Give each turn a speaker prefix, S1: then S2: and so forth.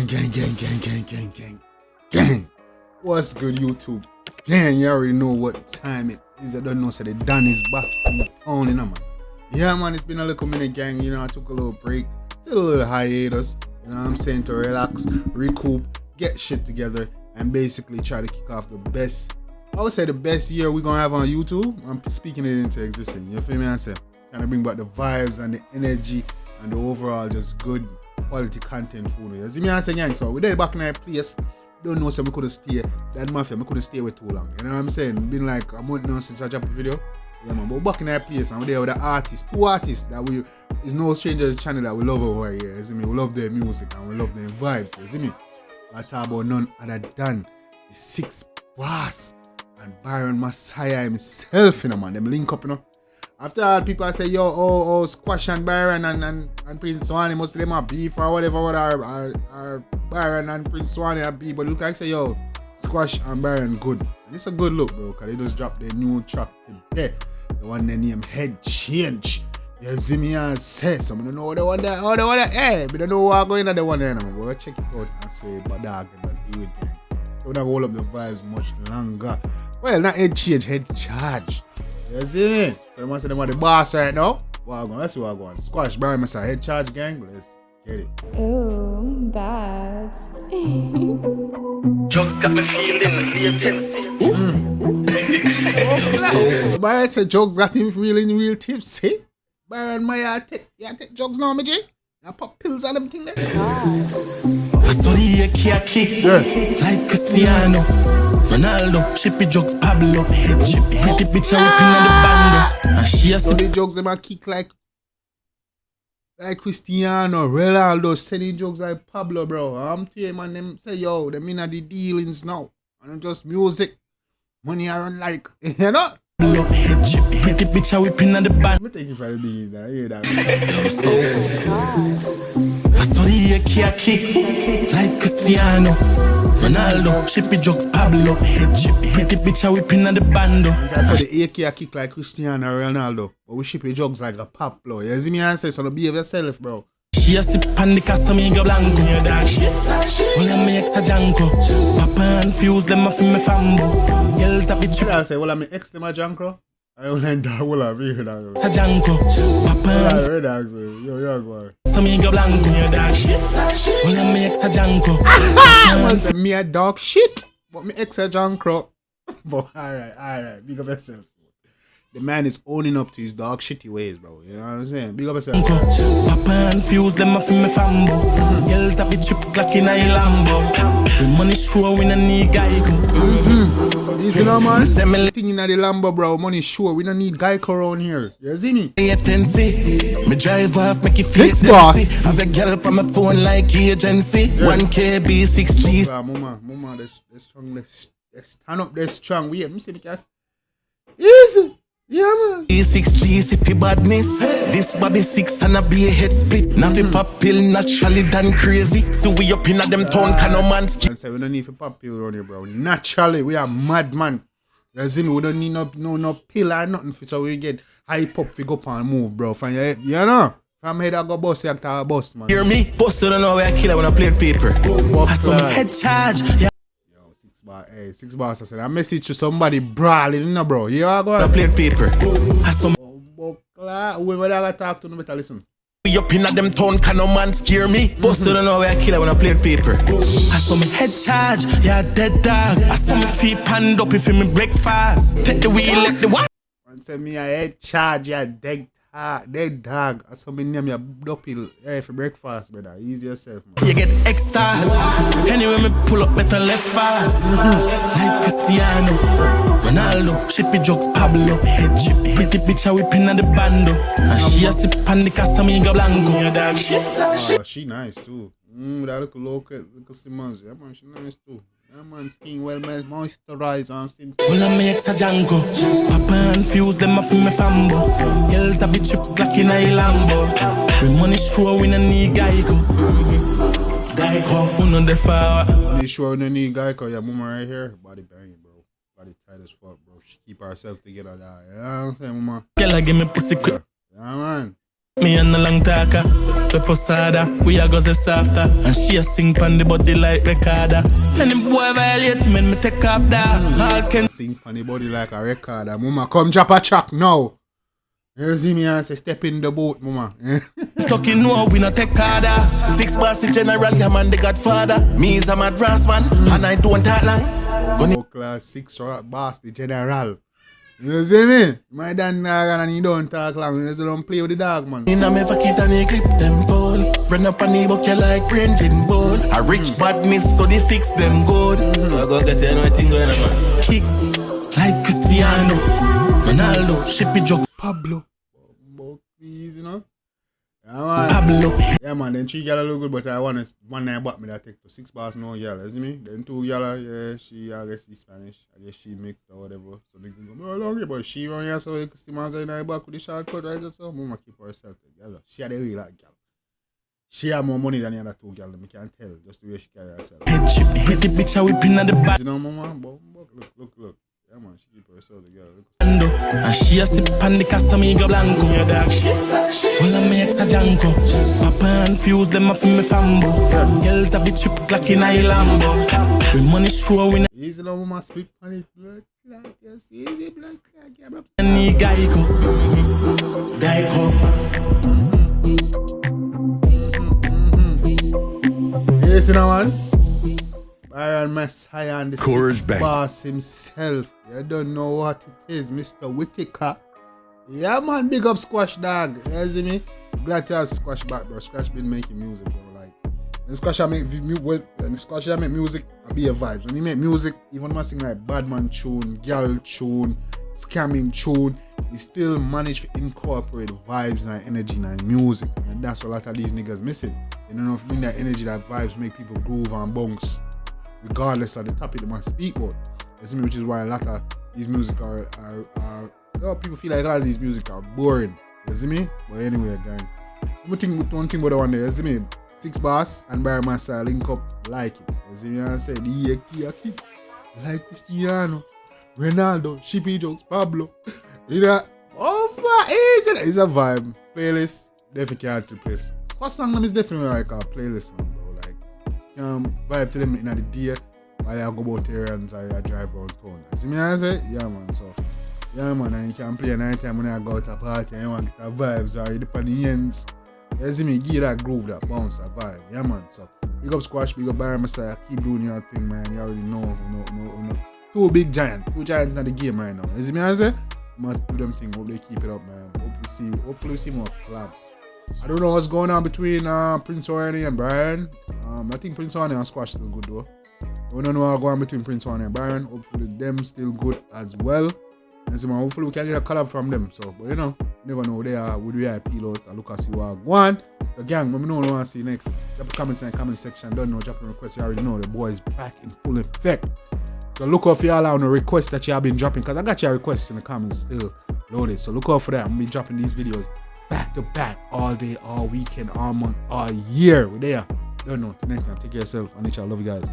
S1: Gang. What's good, YouTube? Gang, you already know what time it is. I don't know, so the Dan is back in town, you know, man. Yeah, man, it's been a little minute, gang. You know, I took a little break, did a little hiatus, you know what I'm saying, to relax, recoup, get shit together, and basically try to kick off the best, I would say the best year we're gonna have on YouTube. I'm speaking it into existence, you feel me? I say, trying to bring back the vibes and the energy and the overall just good quality content for you. You see me answer, gang? So we did back in that place. Don't know, so we couldn't stay. That mafia, we couldn't stay with too long. You know what I'm saying? Been like a month now since I dropped a video. Yeah, man. But back in that place, and we're there with the artists, two artists that we is no stranger to the channel that we love over here. You see me? We love their music and we love their vibes. You see me? I talk about none other than the Six Boss and Byron Messia himself, you know, man. Them link up, you know. After all, people say, yo, Squash and Byron and Prince Swanee must them a beef or whatever, what are Byron and Prince Swanee a beef. But look, I say, yo, Squash and Byron good. And it's a good look, bro, because they just dropped their new track today. The one they name Head Change. You see me and say, so I don't know the one there, hey, we don't know what going on the one there, man. But we'll check it out and say, but dog, and do it again. So we're not going to hold up the vibes much longer. Well, not Head Change, Head Charge. You see me? So they must say they want the boss right now. Let's see what I'm going. Squash, Byron Messia, Head Charge gang. Let's get it.
S2: Ooh, bad.
S3: Jokes got me feeling real tipsy.
S1: Byron said jokes got him feeling real tipsy. Byron Messia, take jokes now, me G. I pop pills on them thing there.
S3: I saw the kick like Cristiano Ronaldo, shippy jokes, Pablo, hit the bitch and whipping on the bando. And she has
S1: the jokes them a kick like Cristiano Ronaldo, sending jokes like Pablo, bro. I'm telling you, man, them say, yo, them in the dealings now. And just music. Money I run like, you know?
S3: Hit the bitch and whipping on the bando.
S1: Let me take you for the beat, I hear that.
S3: I saw the kick like Cristiano Ronaldo, shippy jokes, Pablo, hit the bitch and whipping on the bando.
S1: That's how the AK kick like Cristiano Ronaldo, but we ship jugs like a Pablo. You see me answer, so don't behave yourself, bro.
S3: She a sip on the Casamigo Blanco. Well, I make a janko. Papa and fuse them off in my fambo. Girls that be chip.
S1: I say, well, I'm ex them a janko. I will end up, well, I'm here.
S3: Sa janko. Papa and
S1: yo, go.
S3: Casamigo Blanco. Well, I make a janko.
S1: Man say me a dog shit, but me ex a janko. But alright, big up yourself. The man is owning up to his dog shitty ways, bro. You know what I'm saying? Big up yourself.
S3: Papa and fuse them off in my fambo. Girls that be chip like in a Lambo. The money sure we no need Geico.
S1: You know, man? Thing in the Lambo, bro. Money sure we don't need Geico around here. You see me?
S3: Me drive off, make it feel
S1: Six Boss.
S3: Have a girl on my phone like agency. 1KB, 6G.
S1: Mama, that's strong. Let's stand up, that's strong. Wait, let me see the cat. Easy. Yeah, man.
S3: 6G city badness. This Bobby 6 and a be a head split. Now we pop pill naturally done crazy. So we up in a them town can no man skip.
S1: I say we don't need to pop pill around here, bro. Naturally, we are mad, man. You see me? We don't need no pill or nothing for so we get hype up, we go up and move, bro. From your head, you know? From head I go bust, you have bust, man.
S3: Hear me? Bust you don't know where I kill when I play paper. I saw me head charge. Yeah.
S1: Hey, Six Boss, I said, I message to somebody brawling, you know, bro. You are going
S3: to play paper. I saw
S1: when I talk to them, better listen.
S3: We up in a them town, can no man scare me. Boss, you don't know where I kill when I play paper. I saw me head charge, yeah, dead dog. I saw me feet panned up if you me breakfast. Take the wheel, let the what?
S1: And say me a head charge, yeah, dead dog. I saw me name you doppel, yeah, for breakfast, brother. Easy yourself, man.
S3: You get extra. Anyway, me pull up better left fast. Like Cristiano Ronaldo, shippy jokes, Pablo, head chip. Pretty bitch a whipping on the bando. And she a sip on the Casamigo Blanco.
S1: Oh, she nice too. That look Simmons. Yeah, man, she nice too. Yeah, man, skin well moisturized and skin.
S3: Well, I make a janko. Papa and fuse them off in my fambo. Girls that be chip like in a Lambo. We money sure we no need Geico. Who know the fire?
S1: Money sure we no need Geico. Your mama right here. Body banging, bro. Body tight as fuck, bro. She keep herself together. You know what I'm saying, mama?
S3: Girl, give me pussy quick.
S1: Yeah, man.
S3: Me and the long talker, we posada, we a go zest after. And she a sing pan the body like recorder. And the boy violate me, me take off that. All can
S1: Sing pan the body like a recorder. Mama, come drop a track now. You see me and say, step in the boat, mama.
S3: talking no, we not take harder.
S4: 6 bars the general, yeah man the godfather. Me is a mad brass man, and I don't talk long.
S1: Oh, class 6 rock boss, the general. You see me? My dad and he don't talk long. You just don't play with the dog, man.
S4: In a me fakit and he clip them pole. Run up on the bucket like ranging ball. A rich badness, so the 6 them good. I go get anything going on, man.
S3: Kick like Cristiano Ronaldo, shippy jog
S1: Pablo. Please, you know? Yeah, man.
S3: Pablo.
S1: Yeah, man. Then 3 gyal look good, but I want one night back me that take to 6 bars no gyal. You see me? Then 2 gyal, yeah, she, I guess she's Spanish. I guess she mixed or whatever. So they can go, oh, long, but she run here, so the man's in the back with the shortcut, right? So, mama keep herself together. She had a real gyal. She had more money than the other 2 gyal. I can't tell, just the way she carry herself.
S3: Head chip, hit the bitch, I whipping at the back.
S1: You know, mama? Look. Yeah, man, she keep herself together.
S3: And she a sip on the Casamigo Blanco. Yeah, dog shit. Well, I make a janko. Papa and fuse them off in me fambo. Girls have the chip like in a Lambo. With money showing.
S1: Easy now, mama, split on it. Blood clot, yes, easy blood clot, yeah, bro.
S3: Any Geico.
S1: Yes, you know, man. Byron Messia and the
S5: Courage
S1: sixth
S5: Bank.
S1: boss himself. You don't know what it is, Mr. Whitaker. Yeah, man, big up Squash Dog. You see me? Glad to have Squash back, bro. Squash been making music, bro. Like, when Squash make music, I be a vibes. When he make music, even when I sing like Badman tune, girl tune, scamming tune, he still manage to incorporate vibes and energy in music. And that's what a lot of these niggas missing. You don't know if bring that energy, that vibes make people groove and bounce, regardless of the topic they might speak about. You see me? Which is why a lot of these music are people feel like a lot of these music are boring. You see me? But anyway, gang. One thing about the one there, you see me? 6 bars and Byron Messia link up like it. You see me? I say the kick like Cristiano Ronaldo, Shippy Jokes, Pablo. You know, it's a vibe. Playlist, definitely hard to place. First song is definitely like a playlist song, bro. Like, vibe to them in the day while I go about errands or I drive around town. You see me? I say, yeah, man. So, yeah, man. And you can play night time when I go out to party and you want to get the vibes or you dip on the ends. You see me? Give that groove, that bounce, that vibe. Yeah, man. So, big up Squash, big up Byron Messia. Keep doing your thing, man. You already know. 2 big giants. 2 giants in the game right now. You see me? I say, man, do them thing. Hope they keep it up, man. Hopefully we see more collabs. I don't know what's going on between Prince Warren and Byron. I think Prince Warren and Squash still good though. We don't know what's going on between Prince Warren and Byron. Hopefully them still good as well. And so man, hopefully we can get a collab from them. So, but you know, never know. They are with the appeal out. I look and see what go on. So gang, let me know what I want to see next. Drop a comment in the comment section. Don't know, drop a request. You already know the boy is back in full effect. So look out for y'all on the requests that you have been dropping, because I got your requests in the comments still loaded. So look out for that. I'm gonna be dropping these videos back to back all day, all weekend, all month, all year. We're there. Don't know. Till next time, take care of yourself. I need y'all. Love you guys.